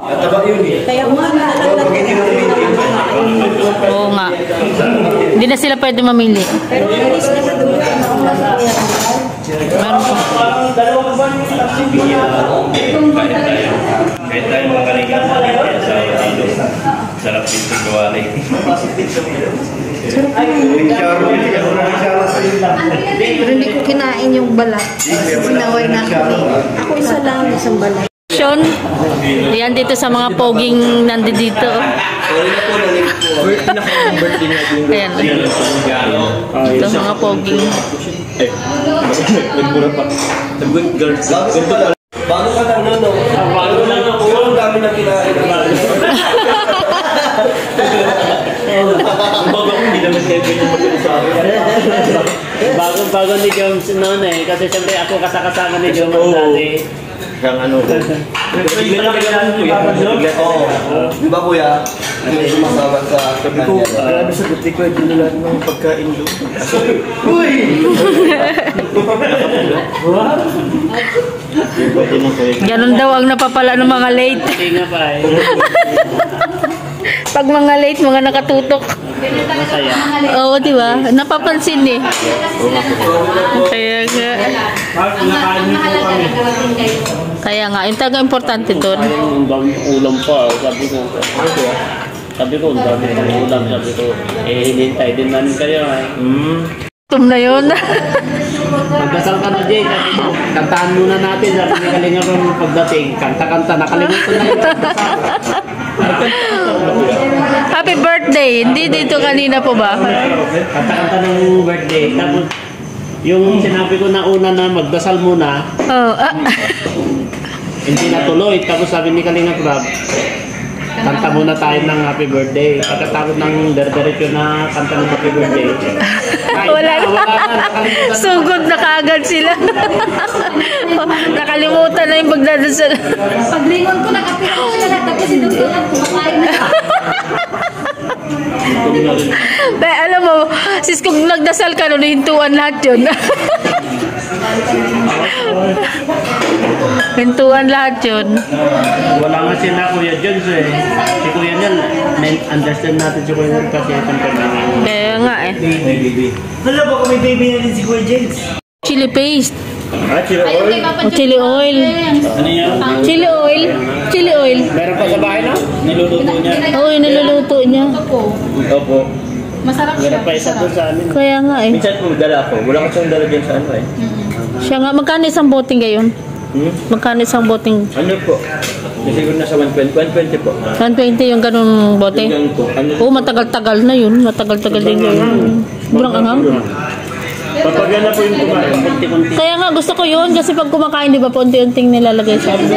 Nataba yun eh. Kaya Oo nga. Hindi na sila pwede mamili. pero alis na sa dulo. Meron pa. Kahit tayo magaling ang maliit sa dito. Sarap dito gawa rin. Pero hindi ko kinain yung balat. Sinaway na kami. Ako isa lang, isang balat. Sean, yan dito sa mga poging nandito. Ayan. Ito mga poging. Nagmura pa. Nag-good girls. Bago ka lang no? Bago lang ako. Ang dami na kinain. Bago ako, hindi naman kayo ganyan mag-usabi. Bago ni Jones noon eh. Kasi siyempre ako kasakasama ni Jones dati. Siyang ano ko. Bigla na kailangan ko yan. Oo. Di ba kuya? Hindi sumasama sa kanya. Grabe sa buti ko, hindi nila ng pagkain doon. Uy! Ganun daw ang napapala ng mga late. Tinga pa eh. Pag mga late, mga nakatutok. Masaya. Oo, di ba? Napapansin eh. Kaya nga. Kaya nga, yung taga-importante doon. Ang dami ulam pa. Sabi ko, ang dami pang ulam. Sabi ko, hinintay din namin kayo. Tum na yun. Magdasal ka na, Jay. Sabi ko, kantahan muna natin. Sabi ni Kalinga ko pagdating. Kanta-kanta. Nakalimutan na yun. Happy birthday! Hindi dito kanina po ba? Kanta-kanta ng birthday. Tapos, yung sinabi ko na una na magdasal muna, Oh, hindi natuloy. Tapos sabi ni Kalinga Crab, kanta muna tayo ng happy birthday. Pagkatapos ng derderecho na kanta ng happy birthday. Wala na. Nakalimutan. Sugod na kaagad sila. Nakalimutan na yung pagdadasal. Paglingon ko, nakapira ko sila. Tapos si Dr. lang, kumakain na. Dahil alam mo, sis kung nagdasal ka, hintuan lahat yun. Hintuan lahat yun. Wala nga sila Kuya Jones eh. Si Kuya Nel, understand natin si Kuya Nel kasi itong pagkakas. Kaya nga eh. Hala ba kung may baby na din si Kuya James? Chili paste. Chili oil? O chili oil. Ano yan? Chili oil. Chili oil. Meron pa sa bahay no? Niluluto niya. Oo, yung niluluto niya. Opo. Masarap siya. Meron pa isa doon sa amin. Kaya nga eh. Minsan po dala ako. Wala ka siyang dala dyan sa ano eh. Siya nga, magkano isang boting ngayon? Magkano isang boting? Ano po? Siguro nasa 120. 120 po. 120 yung ganun bote? Yung ganun po. Ano? Oo, matagal-tagal na yun. Matagal-tagal din yun. Sobrang anghang. Papagyan na po yung kumain. Kunti-kunti. Kaya nga, gusto ko yun. Kasi pag kumakain, di ba, unti-unting nilalagay sa amin.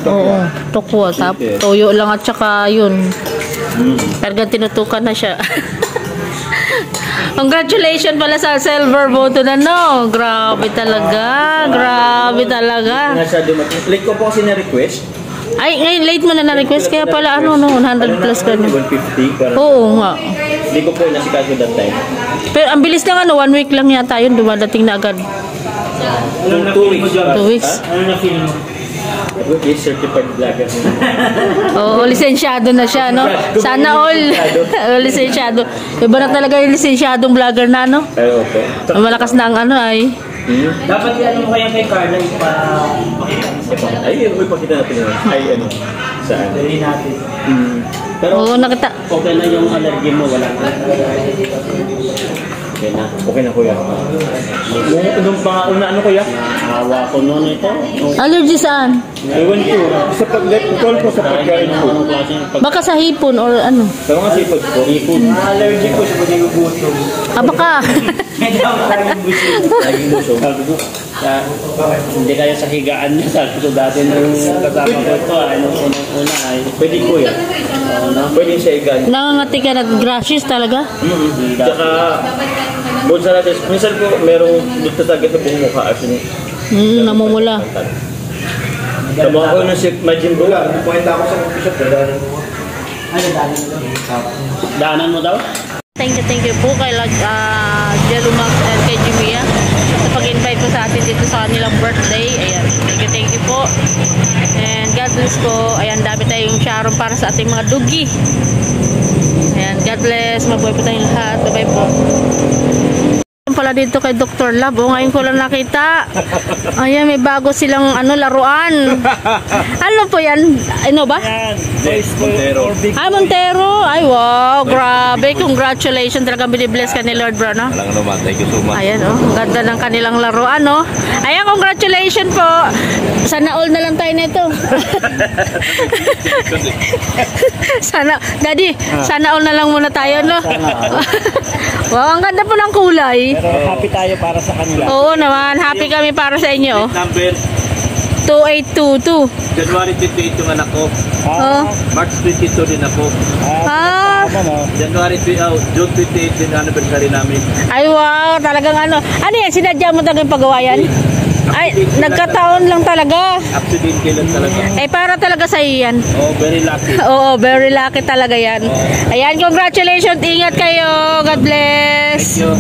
Oo, tukwa. Toyo lang at saka yun. Karga tinutukan na siya. Congratulations pala sa silver button na no. Grabe talaga. Grabe talaga. Nasa dumating. Late ko po kasi na-request. Ay, ngayon late mo na na-request. Kaya pala ano, no, 100 plus ka na. 150. Parang Oo nga. hindi ko po nasikaso that time. Pero ang bilis lang ano, 1 week lang yata yun. Dumadating na agad. 2 weeks. 2 weeks. Ano na film mo? Okay, certified vlogger. Oo, lisensyado na siya, no? Sana all. Lisensyado. Iba na talaga yung lisensyadong vlogger na, no? Ay, okay. Malakas na ang ano ay. Dapat yan mo kaya kay Carla Ay, ipakita natin yun. Ay, ano? Saan? Dali natin. Pero, Oo, nakita. Okay na yung allergy mo, wala na. Okay na. okay na kuya. Nung pang-una, ano kuya? Hawa ko noon ito. Allergy saan? Ewan ko. Sa pag-call ko sa pagkain ko. Anong klaseng pag... Baka sa hipon or ano? Sa mga sipag ko. Allergy ko sa pag-igugutom. Ah, baka. Laging busog. Sabi ko, hindi kayo sa higaan niya. Sabi ko dati nung kasama ko ito, nung unang-una ay... Pwede kuya. Pwede sa igan. Nangangati ka na grashes talaga? Tsaka, bukod sa natin, minsan po merong nagtatagat sa buong mukha. Namumula. Tama ko na si Majin Bro. Daanan mo daw? Thank you po kay Jelumax and kay Jimia sa pag-invite po sa atin dito sa kanilang birthday. Ayan, thank you po. And God bless po. Ayan, dami tayong sharon para sa ating mga dugi. Ayan, God bless. Mabuhay po tayong lahat. Bye-bye po. Pala dito kay Dr. Love. Oh, ngayon ko lang nakita. Ayan, may bago silang laruan. Ano po yan? Ano ba? Montero. Montero. Ay, wow. Grabe. Congratulations. Talagang binibless ka ni Lord, bro, no? Walang naman. Thank you so much. Ayan, oh. Ganda ng kanilang laruan, no? Ayan, congratulations po. Sana all na lang tayo nito. Daddy, sana all na lang muna tayo, no? Wow, ang ganda po ng kulay. Pero happy tayo para sa kanila. Oo naman, happy kami para sa inyo. Number 2822. January 28 yung anak ko. Oh. March 22 din ako. January June 28 din anniversary namin. Ay wow, talagang ano yan, sinadya mo talagang pagawa yan? Ay, nagkataon lang talaga. Accident lang talaga. Eh, para talaga sa iyo yan. Oh, very lucky. Oo, very lucky talaga yan. Ayan, congratulations. Ingat kayo. God bless. Thank you.